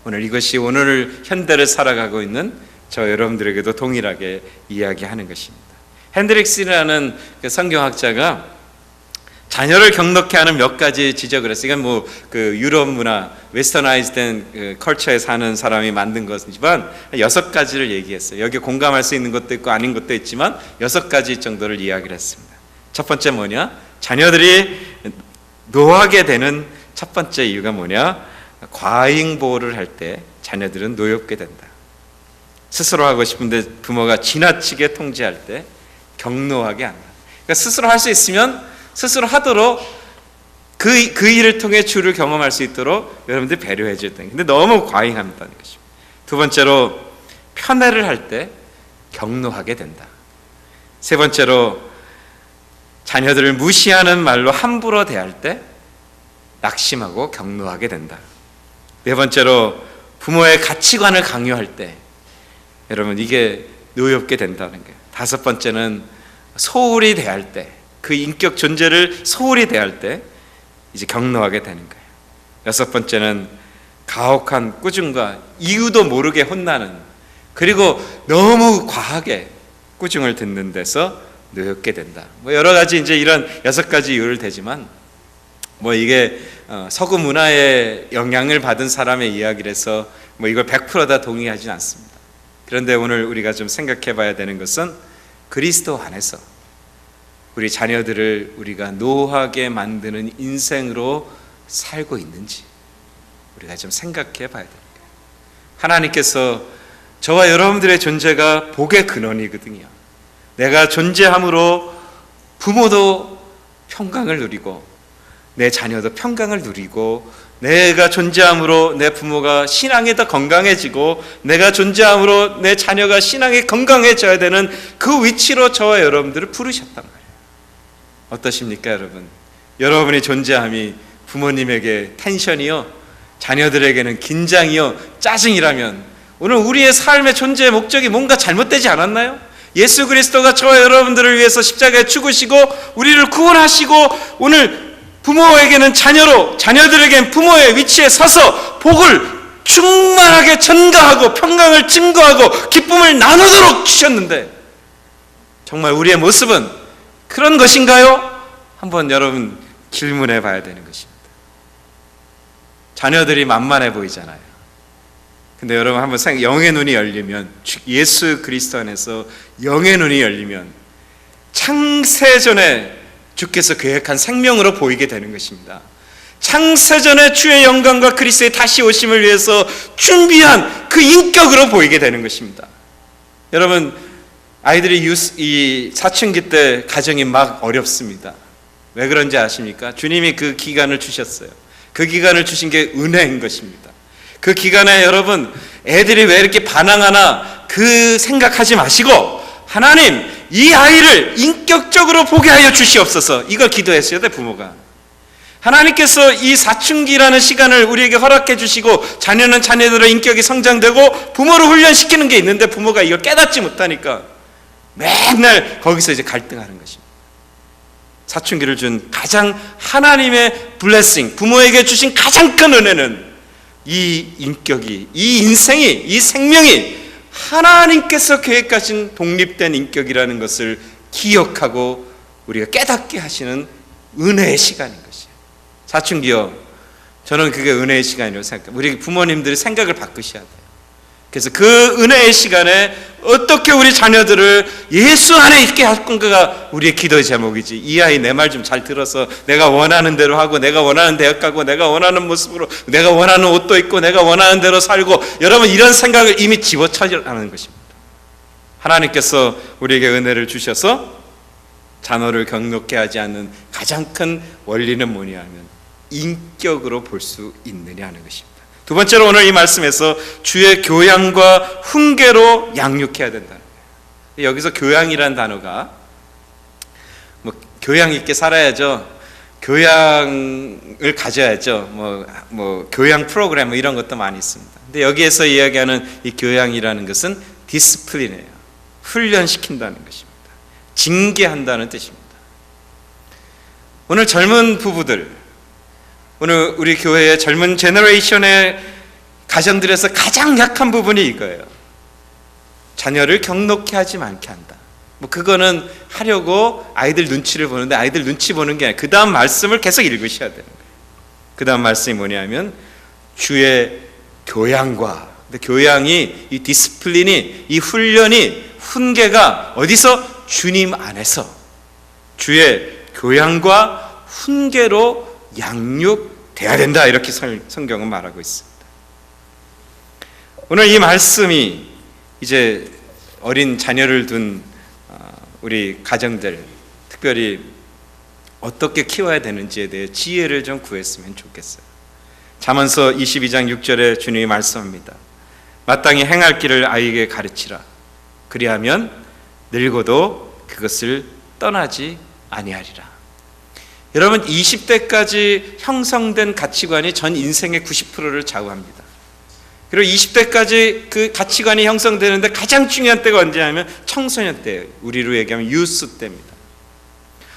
오늘 이것이 오늘 현대를 살아가고 있는 저 여러분들에게도 동일하게 이야기하는 것입니다. 핸드릭스라는 그 성경학자가 자녀를 경록케 하는 몇 가지 지적을 했어요. 이건 그 유럽 문화, 웨스터나이즈된 그 컬처에 사는 사람이 만든 것이지만 6가지를 얘기했어요. 여기 공감할 수 있는 것도 있고 아닌 것도 있지만 6가지 정도를 이야기를 했습니다. 첫 번째 뭐냐? 자녀들이 노하게 되는 첫 번째 이유가 뭐냐? 과잉 보호를 할 때 자녀들은 노엽게 된다. 스스로 하고 싶은데 부모가 지나치게 통제할 때 경노하게 한다. 그러니까 스스로 할 수 있으면 스스로 하도록 그 일을 통해 주를 경험할 수 있도록 여러분들 배려해 줘야 된다. 근데 너무 과잉한다는 것입니다. 두 번째로 편애를 할 때 경노하게 된다. 세 번째로 자녀들을 무시하는 말로 함부로 대할 때 낙심하고 경노하게 된다. 네 번째로 부모의 가치관을 강요할 때 여러분 이게 노엽게 된다는 거예요. 다섯 번째는 소홀히 대할 때, 그 인격 존재를 소홀히 대할 때 이제 경노하게 되는 거예요. 여섯 번째는 가혹한 꾸중과 이유도 모르게 혼나는, 그리고 너무 과하게 꾸중을 듣는 데서 노엽게 된다. 여러 가지 이제 이런 6가지 이유를 대지만 이게 서구 문화의 영향을 받은 사람의 이야기라서 이걸 100% 다 동의하지는 않습니다. 그런데 오늘 우리가 좀 생각해 봐야 되는 것은 그리스도 안에서 우리 자녀들을 우리가 노하게 만드는 인생으로 살고 있는지 우리가 좀 생각해 봐야 됩니다. 하나님께서 저와 여러분들의 존재가 복의 근원이거든요. 내가 존재함으로 부모도 평강을 누리고 내 자녀도 평강을 누리고, 내가 존재함으로 내 부모가 신앙에 더 건강해지고, 내가 존재함으로 내 자녀가 신앙에 건강해져야 되는 그 위치로 저와 여러분들을 부르셨단 말이에요. 어떠십니까 여러분? 여러분의 존재함이 부모님에게 텐션이요, 자녀들에게는 긴장이요, 짜증이라면 오늘 우리의 삶의 존재의 목적이 뭔가 잘못되지 않았나요? 예수 그리스도가 저와 여러분들을 위해서 십자가에 죽으시고 우리를 구원하시고 오늘 부모에게는 자녀로, 자녀들에게는 부모의 위치에 서서 복을 충만하게 전가하고 평강을 증거하고 기쁨을 나누도록 주셨는데 정말 우리의 모습은 그런 것인가요? 한번 여러분 질문해 봐야 되는 것입니다. 자녀들이 만만해 보이잖아요. 근데 여러분 한번 생각, 영의 눈이 열리면, 예수 그리스도 안에서 영의 눈이 열리면 창세전에 주께서 계획한 생명으로 보이게 되는 것입니다. 창세전에 주의 영광과 그리스도의 다시 오심을 위해서 준비한 그 인격으로 보이게 되는 것입니다. 여러분 아이들이 이 사춘기 때 가정이 막 어렵습니다. 왜 그런지 아십니까? 주님이 그 기간을 주셨어요. 그 기간을 주신 게 은혜인 것입니다. 그 기간에 여러분 애들이 왜 이렇게 반항하나 그 생각하지 마시고 하나님 이 아이를 인격적으로 보게 하여 주시옵소서, 이걸 기도했어야 돼. 부모가 하나님께서 이 사춘기라는 시간을 우리에게 허락해 주시고 자녀는 자녀들의 인격이 성장되고 부모를 훈련시키는 게 있는데 부모가 이걸 깨닫지 못하니까 맨날 거기서 이제 갈등하는 것입니다. 사춘기를 준 가장 하나님의 블레싱, 부모에게 주신 가장 큰 은혜는 이 인격이, 이 인생이, 이 생명이 하나님께서 계획하신 독립된 인격이라는 것을 기억하고 우리가 깨닫게 하시는 은혜의 시간인 것이에요. 사춘기요, 저는 그게 은혜의 시간이라고 생각합니다. 우리 부모님들이 생각을 바꾸셔야 돼요. 그래서 그 은혜의 시간에 어떻게 우리 자녀들을 예수 안에 있게 할 건가가 우리의 기도의 제목이지. 이 아이 내 말 좀 잘 들어서 내가 원하는 대로 하고, 내가 원하는 대학 가고, 내가 원하는 모습으로, 내가 원하는 옷도 입고, 내가 원하는 대로 살고, 여러분 이런 생각을 이미 집어쳐라는 것입니다. 하나님께서 우리에게 은혜를 주셔서 자녀를 경록케 하지 않는 가장 큰 원리는 뭐냐 하면 인격으로 볼 수 있느냐 하는 것입니다. 두 번째로 오늘 이 말씀에서 주의 교양과 훈계로 양육해야 된다는 거예요. 여기서 교양이라는 단어가 교양 있게 살아야죠, 교양을 가져야죠, 교양 프로그램 이런 것도 많이 있습니다. 근데 여기에서 이야기하는 이 교양이라는 것은 디스플린이에요. 훈련시킨다는 것입니다. 징계한다는 뜻입니다. 오늘 젊은 부부들, 오늘 우리 교회의 젊은 제너레이션의 가정들에서 가장 약한 부분이 이거예요. 자녀를 경록케 하지 않게 한다. 뭐 그거는 하려고 아이들 눈치를 보는데 아이들 눈치 보는 게 아니라 그 다음 말씀을 계속 읽으셔야 되는 거예요. 그 다음 말씀이 뭐냐면 주의 교양과, 근데 교양이, 이 디스플린이, 이 훈련이, 훈계가 어디서? 주님 안에서 주의 교양과 훈계로 양육돼야 된다, 이렇게 성경은 말하고 있습니다. 오늘 이 말씀이 이제 어린 자녀를 둔 우리 가정들, 특별히 어떻게 키워야 되는지에 대해 지혜를 좀 구했으면 좋겠어요. 잠언서 22장 6절에 주님이 말씀합니다. 마땅히 행할 길을 아이에게 가르치라. 그리하면 늙어도 그것을 떠나지 아니하리라. 여러분, 20대까지 형성된 가치관이 전 인생의 90%를 좌우합니다. 그리고 20대까지 그 가치관이 형성되는데 가장 중요한 때가 언제냐면 청소년 때예요. 우리로 얘기하면 유스 때입니다.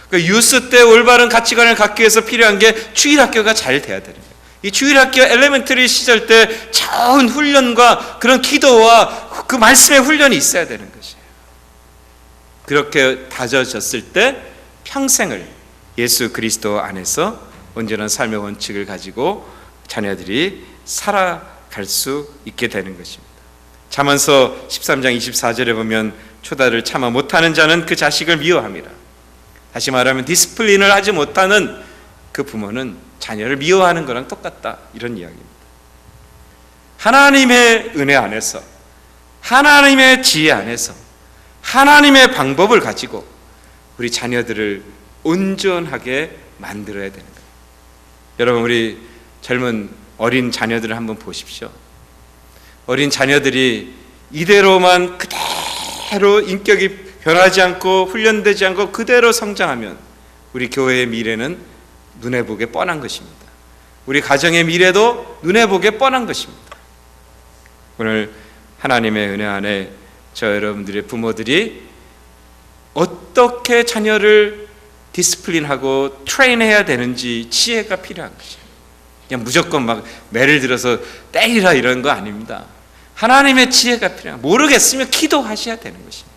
그 유스 때 올바른 가치관을 갖기 위해서 필요한 게 주일학교가 잘 돼야 되는 거예요. 이 주일학교 엘레멘터리 시절 때 좋은 훈련과 그런 기도와 그 말씀의 훈련이 있어야 되는 것이에요. 그렇게 다져졌을 때 평생을 예수 그리스도 안에서 온전한 삶의 원칙을 가지고 자녀들이 살아갈 수 있게 되는 것입니다. 잠언서 13장 24절에 보면 초다를 참아 못하는 자는 그 자식을 미워합니다. 다시 말하면 디스플린을 하지 못하는 그 부모는 자녀를 미워하는 거랑 똑같다, 이런 이야기입니다. 하나님의 은혜 안에서, 하나님의 지혜 안에서, 하나님의 방법을 가지고 우리 자녀들을 온전하게 만들어야 되는 거예요. 여러분, 우리 젊은 어린 자녀들을 한번 보십시오. 어린 자녀들이 이대로만 그대로 인격이 변하지 않고 훈련되지 않고 그대로 성장하면 우리 교회의 미래는 눈에 보게 뻔한 것입니다. 우리 가정의 미래도 눈에 보게 뻔한 것입니다. 오늘 하나님의 은혜 안에 저 여러분들의 부모들이 어떻게 자녀를 디스플린하고 트레인해야 되는지 지혜가 필요한 것이에요. 그냥 무조건 막 매를 들어서 때리라 이런 거 아닙니다. 하나님의 지혜가 필요한, 모르겠으면 기도하셔야 되는 것입니다.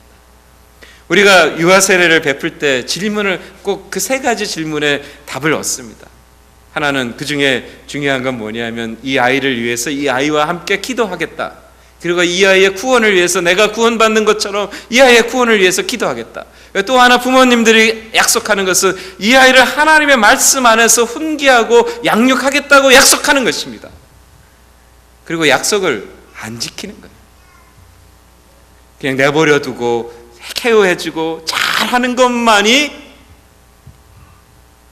우리가 유아 세례를 베풀 때 질문을 꼭 그 세 가지 질문에 답을 얻습니다. 하나는, 그 중에 중요한 건 뭐냐면 이 아이를 위해서 이 아이와 함께 기도하겠다. 그리고 이 아이의 구원을 위해서 내가 구원받는 것처럼 이 아이의 구원을 위해서 기도하겠다. 또 하나, 부모님들이 약속하는 것은 이 아이를 하나님의 말씀 안에서 훈계하고 양육하겠다고 약속하는 것입니다. 그리고 약속을 안 지키는 거예요. 그냥 내버려 두고 케어해주고 잘하는 것만이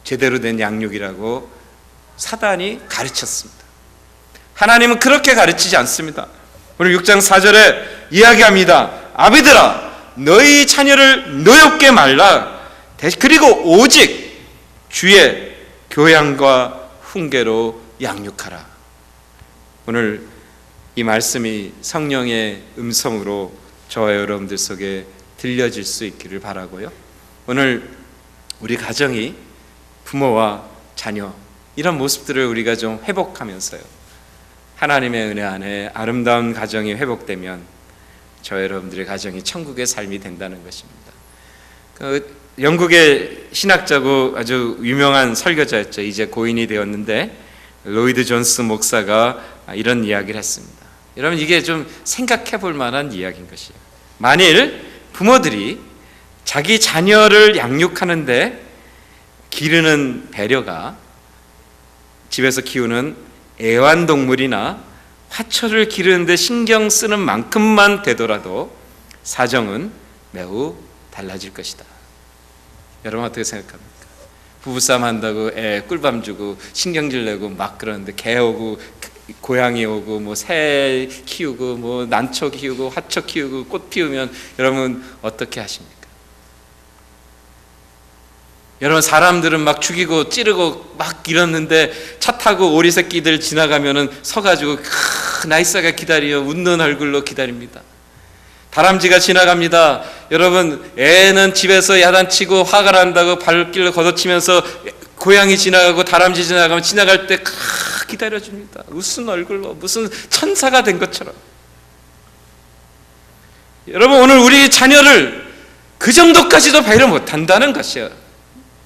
제대로 된 양육이라고 사단이 가르쳤습니다. 하나님은 그렇게 가르치지 않습니다. 오늘 6장 4절에 이야기합니다. 아비들아, 너희 자녀를 노엽게 말라. 그리고 오직 주의 교양과 훈계로 양육하라. 오늘 이 말씀이 성령의 음성으로 저와 여러분들 속에 들려질 수 있기를 바라고요. 오늘 우리 가정이 부모와 자녀 이런 모습들을 우리가 좀 회복하면서요, 하나님의 은혜 안에 아름다운 가정이 회복되면 저 여러분들의 가정이 천국의 삶이 된다는 것입니다. 그 영국의 신학자고 아주 유명한 설교자였죠. 이제 고인이 되었는데 로이드 존스 목사가 이런 이야기를 했습니다. 여러분, 이게 좀 생각해 볼 만한 이야기인 것이에요. 만일 부모들이 자기 자녀를 양육하는데 기르는 배려가 집에서 키우는 애완동물이나 화초를 기르는데 신경 쓰는 만큼만 되더라도 사정은 매우 달라질 것이다. 여러분, 어떻게 생각합니까? 부부싸움 한다고 애 꿀밤 주고 신경질 내고 막 그러는데 개 오고 고양이 오고 뭐 새 키우고 뭐 난초 키우고 화초 키우고 꽃 피우면 여러분 어떻게 하십니까? 여러분, 사람들은 막 죽이고 찌르고 막 이러는데 차 타고 오리 새끼들 지나가면은 서가지고 나이스하게 기다려 웃는 얼굴로 기다립니다. 다람쥐가 지나갑니다. 여러분, 애는 집에서 야단치고 화가 난다고 발길로 걷어치면서 고양이 지나가고 다람쥐 지나가면 지나갈 때 기다려줍니다. 웃은 얼굴로 무슨 천사가 된 것처럼. 여러분, 오늘 우리 자녀를 그 정도까지도 배려 못한다는 것이에요.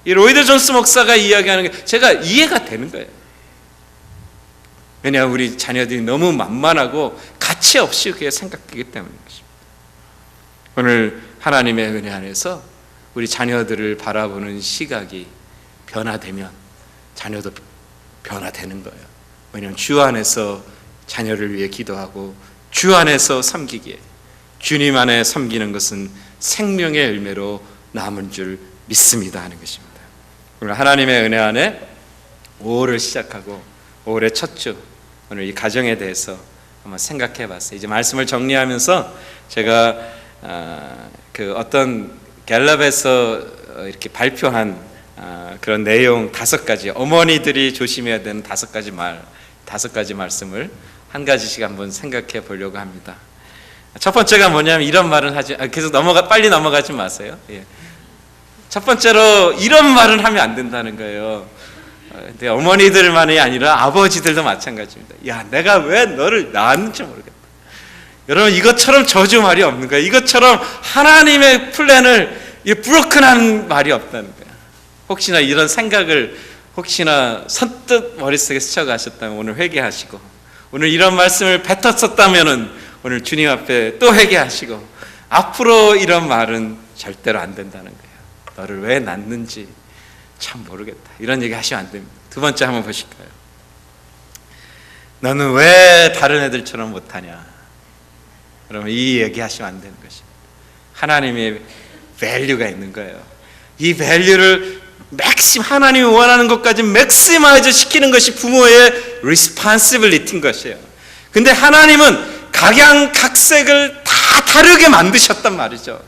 이 로이드 존스 목사가 이야기하는 게 제가 이해가 되는 거예요. 왜냐하면 우리 자녀들이 너무 만만하고 가치 없이 그게 생각되기 때문인 것입니다. 오늘 하나님의 은혜 안에서 우리 자녀들을 바라보는 시각이 변화되면 자녀도 변화되는 거예요. 왜냐하면 주 안에서 자녀를 위해 기도하고 주 안에서 섬기기에, 주님 안에 섬기는 것은 생명의 열매로 남은 줄 믿습니다 하는 것입니다. 오늘 하나님의 은혜 안에 5월을 시작하고 5월의 첫 주, 오늘 이 가정에 대해서 한번 생각해 봤어요. 이제 말씀을 정리하면서 제가 그 어떤 갤럽에서 이렇게 발표한 그런 내용 5가지, 어머니들이 조심해야 되는 5가지 말씀을 한 가지씩 한번 생각해 보려고 합니다. 첫 번째가 뭐냐면 이런 말은 계속 빨리 넘어가지 마세요. 예. 첫 번째로 이런 말은 하면 안 된다는 거예요. 근데 어머니들만이 아니라 아버지들도 마찬가지입니다. 야, 내가 왜 너를 낳았는지 모르겠다. 여러분, 이것처럼 저주 말이 없는 거예요. 이것처럼 하나님의 플랜을 브로큰한 말이 없다는 거예요. 혹시나 이런 생각을 혹시나 선뜻 머릿속에 스쳐가셨다면 오늘 회개하시고, 오늘 이런 말씀을 뱉었었다면 오늘 주님 앞에 또 회개하시고, 앞으로 이런 말은 절대로 안 된다는 거예요. 너를 왜 낳는지 참 모르겠다, 이런 얘기 하시면 안 됩니다. 두 번째 한번 보실까요? 너는 왜 다른 애들처럼 못하냐? 여러분, 이 얘기 하시면 안 되는 것입니다. 하나님의 밸류가 있는 거예요. 이 밸류를 하나님이 원하는 것까지 맥시마이즈 시키는 것이 부모의 리스폰시빌리티인 것이에요. 근데 하나님은 각양각색을 다 다르게 만드셨단 말이죠.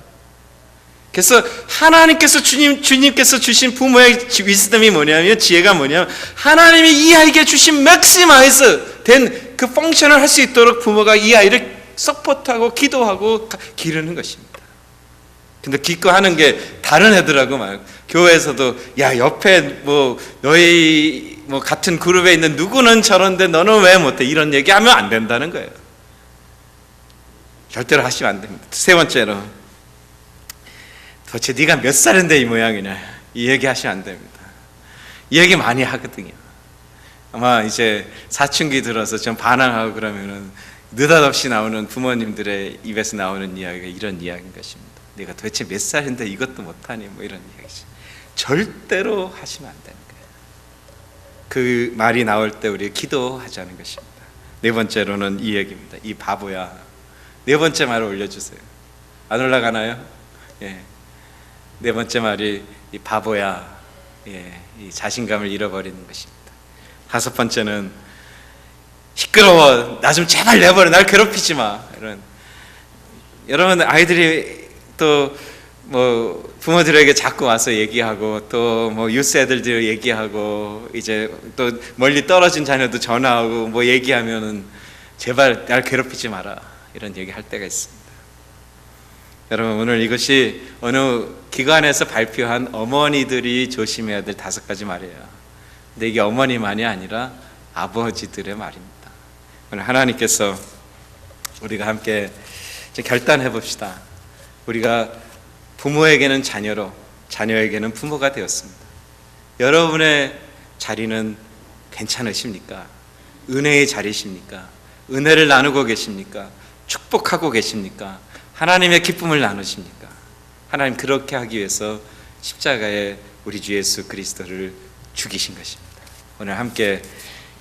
그래서 하나님께서 주님께서 주신 부모의 위스덤이 뭐냐면, 지혜가 뭐냐면, 하나님이 이 아이에게 주신 맥시마이즈 된 그 펑션을 할 수 있도록 부모가 이 아이를 서포트하고 기도하고 기르는 것입니다. 근데 기꺼하는 게 다른 애들하고 막 교회에서도 야, 옆에 너희 같은 그룹에 있는 누구는 저런데 너는 왜 못해, 이런 얘기하면 안 된다는 거예요. 절대로 하시면 안 됩니다. 세 번째로, 도대체 네가 몇 살인데 이 모양이냐, 이 얘기 하시면 안 됩니다. 이 얘기 많이 하거든요. 아마 이제 사춘기 들어서 좀 반항하고 그러면은 느닷없이 나오는 부모님들의 입에서 나오는 이야기가 이런 이야기인 것입니다. 네가 도대체 몇 살인데 이것도 못하니, 이런 이야기죠. 절대로 하시면 안 되는 거예요. 그 말이 나올 때 우리 기도하자는 것입니다. 네 번째로는 이 얘기입니다. 이 바보야. 네 번째 말을 올려주세요. 안 올라가나요? 예. 네 번째 말이 이 바보야. 예. 이 자신감을 잃어버리는 것입니다. 다섯 번째는 시끄러워, 나 좀 제발 내버려, 날 괴롭히지 마, 이런. 여러분, 아이들이 또 부모들에게 자꾸 와서 얘기하고, 또 유스 애들도 얘기하고, 이제 또 멀리 떨어진 자녀도 전화하고 얘기하면은 제발 날 괴롭히지 마라, 이런 얘기 할 때가 있습니다. 여러분, 오늘 이것이 어느 기관에서 발표한 어머니들이 조심해야 될 5가지 말이에요. 근데 이게 어머니만이 아니라 아버지들의 말입니다. 오늘 하나님께서 우리가 함께 결단해 봅시다. 우리가 부모에게는 자녀로, 자녀에게는 부모가 되었습니다. 여러분의 자리는 괜찮으십니까? 은혜의 자리십니까? 은혜를 나누고 계십니까? 축복하고 계십니까? 하나님의 기쁨을 나누십니까? 하나님 그렇게 하기 위해서 십자가에 우리 주 예수 그리스도를 죽이신 것입니다. 오늘 함께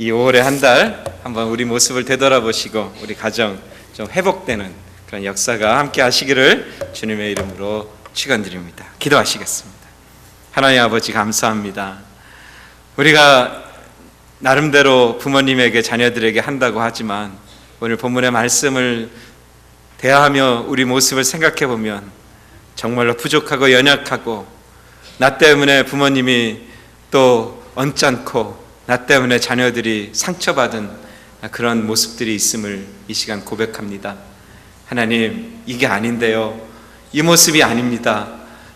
이 5월의 한 달 한번 우리 모습을 되돌아보시고 우리 가정 좀 회복되는 그런 역사가 함께 하시기를 주님의 이름으로 축원드립니다. 기도하시겠습니다. 하나님 아버지, 감사합니다. 우리가 나름대로 부모님에게, 자녀들에게 한다고 하지만 오늘 본문의 말씀을 대하며 우리 모습을 생각해 보면 정말로 부족하고 연약하고, 나 때문에 부모님이 또 언짢고, 나 때문에 자녀들이 상처받은 그런 모습들이 있음을 이 시간 고백합니다. 하나님, 이게 아닌데요, 이 모습이 아닙니다.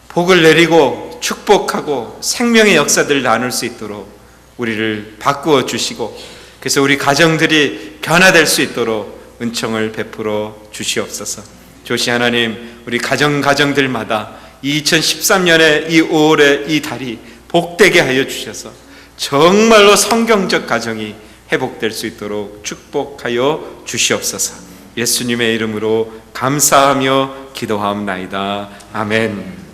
복을 내리고 축복하고 생명의 역사들을 나눌 수 있도록 우리를 바꾸어 주시고, 그래서 우리 가정들이 변화될 수 있도록 은총을 베풀어 주시옵소서. 조시 하나님, 우리 가정들마다 2013년의 이 5월의 이 달이 복되게 하여 주셔서 정말로 성경적 가정이 회복될 수 있도록 축복하여 주시옵소서. 예수님의 이름으로 감사하며 기도하옵나이다. 아멘.